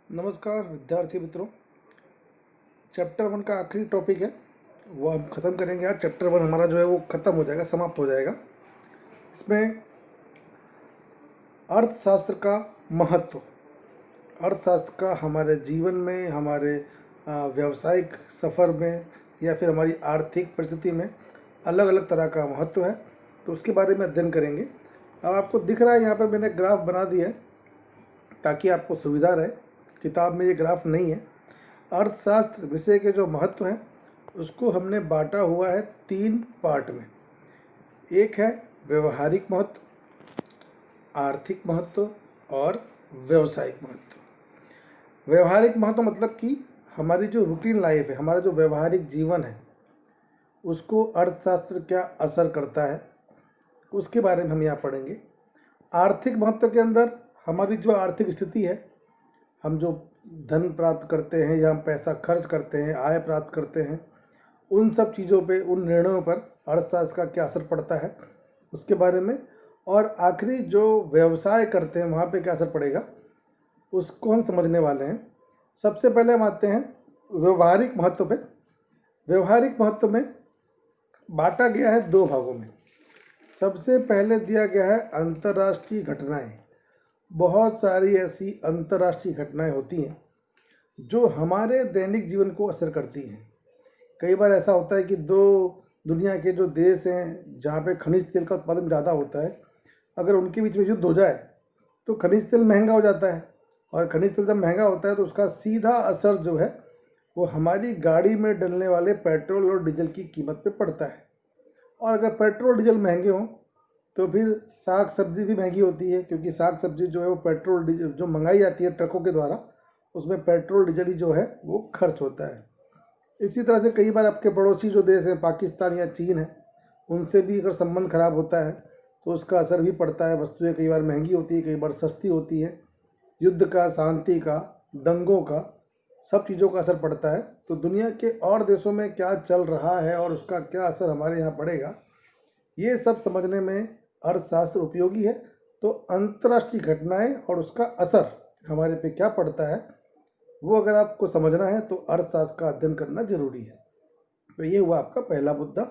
नमस्कार विद्यार्थी मित्रों। चैप्टर 1 का आखिरी टॉपिक है वो हम ख़त्म करेंगे आज। चैप्टर 1 हमारा जो है वो ख़त्म हो जाएगा, समाप्त हो जाएगा। इसमें अर्थशास्त्र का महत्व, अर्थशास्त्र का हमारे जीवन में, हमारे व्यावसायिक सफ़र में या फिर हमारी आर्थिक परिस्थिति में अलग अलग तरह का महत्व है, तो उसके बारे में अध्ययन करेंगे। अब आपको दिख रहा है यहाँ पर मैंने ग्राफ बना दिया है ताकि आपको सुविधा रहे। किताब में ये ग्राफ नहीं है। अर्थशास्त्र विषय के जो महत्व हैं उसको हमने बांटा हुआ है 3 पार्ट में। एक है व्यवहारिक महत्व, आर्थिक महत्व और व्यावसायिक महत्व। व्यवहारिक महत्व मतलब कि हमारी जो रूटीन लाइफ है, हमारा जो व्यवहारिक जीवन है, उसको अर्थशास्त्र क्या असर करता है, उसके बारे में हम यहाँ पढ़ेंगे। आर्थिक महत्व के अंदर हमारी जो आर्थिक स्थिति है, हम जो धन प्राप्त करते हैं या हम पैसा खर्च करते हैं, आय प्राप्त करते हैं, उन सब चीज़ों पे, उन निर्णयों पर अर्थशास्त्र का क्या असर पड़ता है उसके बारे में। और आखिरी जो व्यवसाय करते हैं वहाँ पे क्या असर पड़ेगा उसको हम समझने वाले हैं। सबसे पहले हम आते हैं व्यवहारिक महत्व पे। व्यवहारिक महत्व में बांटा गया है 2 भागों में। सबसे पहले दिया गया है अंतर्राष्ट्रीय घटनाएं। बहुत सारी ऐसी अंतर्राष्ट्रीय घटनाएं होती हैं जो हमारे दैनिक जीवन को असर करती हैं। कई बार ऐसा होता है कि दुनिया के जो देश हैं जहाँ पे खनिज तेल का उत्पादन ज़्यादा होता है, अगर उनके बीच में युद्ध हो जाए तो खनिज तेल महंगा हो जाता है, और खनिज तेल जब महंगा होता है तो उसका सीधा असर जो है वो हमारी गाड़ी में डलने वाले पेट्रोल और डीजल की कीमत पे पड़ता है। और अगर पेट्रोल डीजल महंगे हों तो फिर साग सब्जी भी महंगी होती है, क्योंकि साग सब्जी जो है वो पेट्रोल डीजल जो मंगाई जाती है ट्रकों के द्वारा, उसमें पेट्रोल डीजल ही जो है वो खर्च होता है। इसी तरह से कई बार आपके पड़ोसी जो देश हैं, पाकिस्तान या चीन है, उनसे भी अगर संबंध खराब होता है तो उसका असर भी पड़ता है। वस्तुएं कई बार महंगी होती है, कई बार सस्ती होती है। युद्ध का, शांति का, दंगों का, सब चीज़ों का असर पड़ता है। तो दुनिया के और देशों में क्या चल रहा है और उसका क्या असर हमारे यहाँ पड़ेगा, ये सब समझने में अर्थशास्त्र उपयोगी है। तो अंतर्राष्ट्रीय घटनाएं और उसका असर हमारे पे क्या पड़ता है वो अगर आपको समझना है तो अर्थशास्त्र का अध्ययन करना जरूरी है। तो ये हुआ आपका पहला मुद्दा,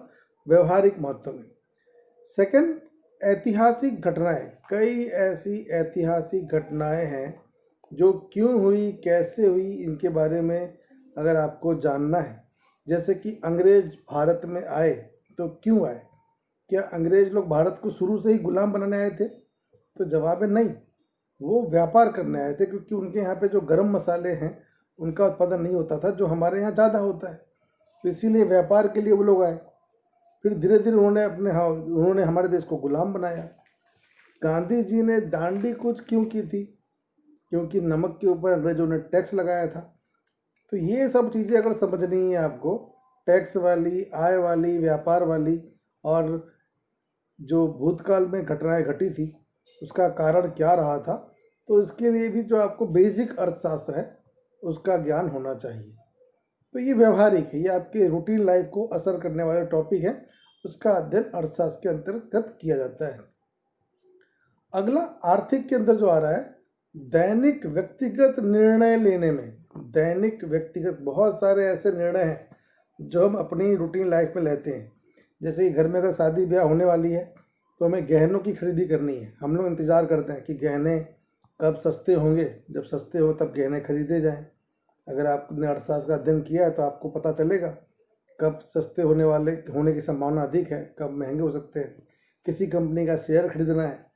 व्यवहारिक महत्व में। सेकंड, ऐतिहासिक घटनाएं। कई ऐसी ऐतिहासिक घटनाएं हैं जो क्यों हुई, कैसे हुई, इनके बारे में अगर आपको जानना है। जैसे कि अंग्रेज भारत में आए तो क्यों आए? क्या अंग्रेज लोग भारत को शुरू से ही गुलाम बनाने आए थे? तो जवाब है नहीं, वो व्यापार करने आए थे, क्योंकि उनके यहाँ पे जो गरम मसाले हैं उनका उत्पादन नहीं होता था जो हमारे यहाँ ज़्यादा होता है, तो इसीलिए व्यापार के लिए वो लोग आए। फिर धीरे धीरे उन्होंने हमारे देश को गुलाम बनाया। गांधी जी ने दांडी कूच क्यों की थी? क्योंकि नमक के ऊपर अंग्रेजों ने टैक्स लगाया था। तो ये सब चीज़ें अगर समझनी है आपको, टैक्स वाली, आय वाली, व्यापार वाली, और जो भूतकाल में घटनाएं घटी थी उसका कारण क्या रहा था, तो इसके लिए भी जो आपको बेसिक अर्थशास्त्र है उसका ज्ञान होना चाहिए। तो ये व्यवहारिक है, ये आपके रूटीन लाइफ को असर करने वाले टॉपिक है, उसका अध्ययन अर्थशास्त्र के अंतर्गत किया जाता है। अगला आर्थिक के अंदर जो आ रहा है, दैनिक व्यक्तिगत निर्णय लेने में। दैनिक व्यक्तिगत बहुत सारे ऐसे निर्णय हैं जो हम अपनी रूटीन लाइफ में लेते हैं। जैसे कि घर में अगर शादी ब्याह होने वाली है तो हमें गहनों की खरीदी करनी है। हम लोग इंतज़ार करते हैं कि गहने कब सस्ते होंगे, जब सस्ते हो तब गहने खरीदे जाएं। अगर आपने अर्थशास्त्र का अध्ययन किया है तो आपको पता चलेगा कब सस्ते होने की संभावना अधिक है, कब महंगे हो सकते हैं। किसी कंपनी का शेयर खरीदना है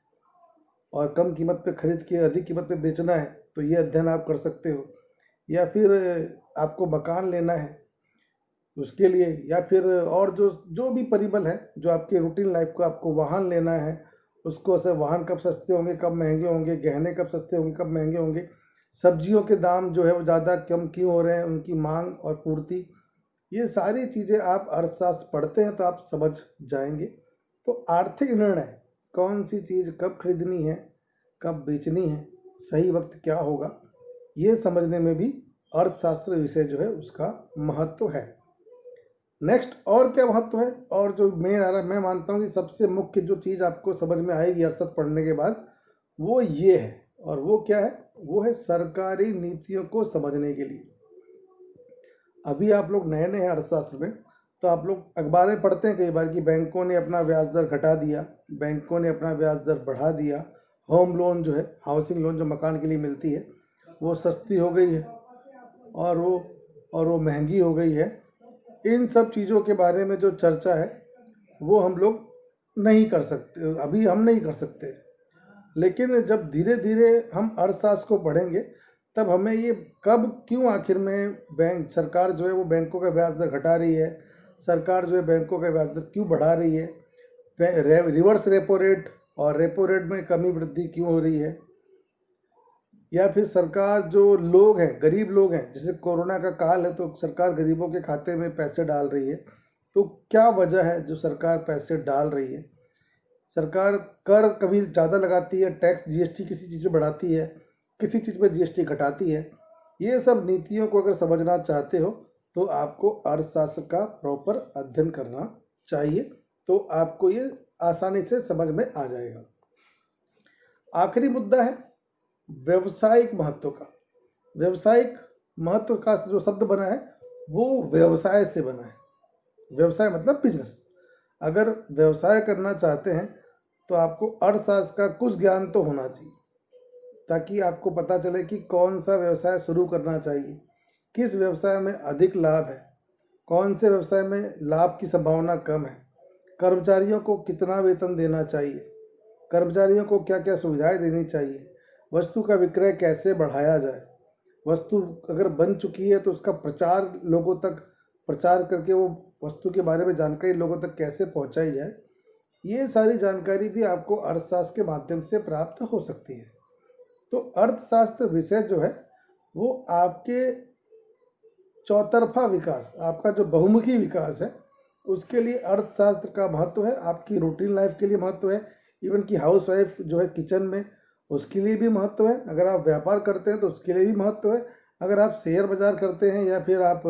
और कम कीमत पे खरीद के अधिक कीमत पे बेचना है तो ये अध्ययन आप कर सकते हो। या फिर आपको मकान लेना है उसके लिए, या फिर और जो भी परिबल है जो आपके रूटीन लाइफ को, आपको वाहन लेना है उसको, ऐसे वाहन कब सस्ते होंगे कब महंगे होंगे, गहने कब सस्ते होंगे कब महंगे होंगे, सब्जियों के दाम जो है वो ज़्यादा कम क्यों हो रहे हैं, उनकी मांग और पूर्ति, ये सारी चीज़ें आप अर्थशास्त्र पढ़ते हैं तो आप समझ जाएंगे। तो आर्थिक निर्णय, कौन सी चीज़ कब खरीदनी है, कब बेचनी है, सही वक्त क्या होगा, ये समझने में भी अर्थशास्त्र विषय जो है उसका महत्व है। नेक्स्ट, और क्या महत्व है, और जो मैं मानता हूँ कि सबसे मुख्य जो चीज़ आपको समझ में आएगी अर्थशास्त्र पढ़ने के बाद वो ये है, और वो क्या है, वो है सरकारी नीतियों को समझने के लिए। अभी आप लोग नए नए हैं अर्थशास्त्र में, तो आप लोग अखबारें पढ़ते हैं कई बार कि बैंकों ने अपना ब्याज दर घटा दिया, बैंकों ने अपना ब्याज दर बढ़ा दिया, होम लोन जो है, हाउसिंग लोन जो मकान के लिए मिलती है, वो सस्ती हो गई है और वो महंगी हो गई है। इन सब चीज़ों के बारे में जो चर्चा है वो हम लोग नहीं कर सकते, अभी हम नहीं कर सकते। लेकिन जब धीरे धीरे हम अर्थशास्त्र को पढ़ेंगे तब हमें ये कब क्यों आखिर में बैंक सरकार जो है वो बैंकों का ब्याज दर घटा रही है, सरकार जो है बैंकों का ब्याज दर क्यों बढ़ा रही है, रिवर्स रेपो रेट और रेपो रेट में कमी वृद्धि क्यों हो रही है, या फिर सरकार जो लोग हैं, गरीब लोग हैं, जैसे कोरोना का काल है तो सरकार गरीबों के खाते में पैसे डाल रही है, तो क्या वजह है जो सरकार पैसे डाल रही है। सरकार कर कभी ज़्यादा लगाती है, टैक्स जीएसटी किसी चीज़ में बढ़ाती है, किसी चीज़ में जीएसटी घटाती है। ये सब नीतियों को अगर समझना चाहते हो तो आपको अर्थशास्त्र का प्रॉपर अध्ययन करना चाहिए, तो आपको ये आसानी से समझ में आ जाएगा। आखिरी मुद्दा है व्यवसायिक महत्व का। व्यवसायिक महत्व का जो शब्द बना है वो व्यवसाय से बना है। व्यवसाय मतलब बिजनेस। अगर व्यवसाय करना चाहते हैं तो आपको अर्थशास्त्र का कुछ ज्ञान तो होना चाहिए, ताकि आपको पता चले कि कौन सा व्यवसाय शुरू करना चाहिए, किस व्यवसाय में अधिक लाभ है, कौन से व्यवसाय में लाभ की संभावना कम है, कर्मचारियों को कितना वेतन देना चाहिए, कर्मचारियों को क्या क्या सुविधाएं देनी चाहिए, वस्तु का विक्रय कैसे बढ़ाया जाए, वस्तु अगर बन चुकी है तो उसका प्रचार लोगों तक, प्रचार करके वो वस्तु के बारे में जानकारी लोगों तक कैसे पहुंचाई जाए। ये सारी जानकारी भी आपको अर्थशास्त्र के माध्यम से प्राप्त हो सकती है। तो अर्थशास्त्र विषय जो है वो आपके चौतरफा विकास, आपका जो बहुमुखी विकास है उसके लिए अर्थशास्त्र का महत्व है। आपकी रूटीन लाइफ के लिए महत्व है, इवन कि हाउस वाइफ जो है किचन में उसके लिए भी महत्व है, अगर आप व्यापार करते हैं तो उसके लिए भी महत्व है, अगर आप शेयर बाजार करते हैं या फिर आप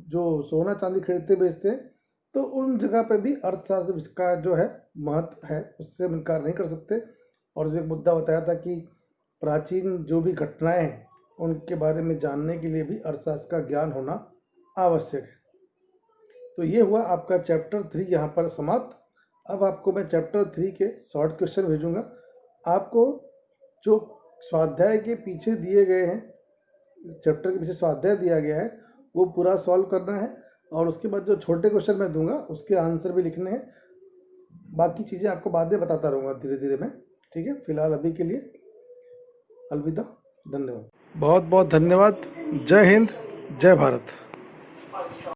जो सोना चांदी खरीदते बेचते हैं तो उन जगह पे भी अर्थशास्त्र का जो है महत्व है, उससे हम इनकार नहीं कर सकते। और जो एक मुद्दा बताया था कि प्राचीन जो भी घटनाएं हैं उनके बारे में जानने के लिए भी अर्थशास्त्र का ज्ञान होना आवश्यक है। तो ये हुआ आपका चैप्टर 3 यहाँ पर समाप्त। अब आपको मैं चैप्टर 3 के शॉर्ट क्वेश्चन भेजूँगा। आपको जो स्वाध्याय के पीछे दिए गए हैं, चैप्टर के पीछे स्वाध्याय दिया गया है वो पूरा सॉल्व करना है, और उसके बाद जो छोटे क्वेश्चन मैं दूंगा उसके आंसर भी लिखने हैं। बाकी चीज़ें आपको बाद में बताता रहूँगा धीरे धीरे मैं, ठीक है। फिलहाल अभी के लिए अलविदा, धन्यवाद, बहुत बहुत धन्यवाद। जय हिंद, जय भारत।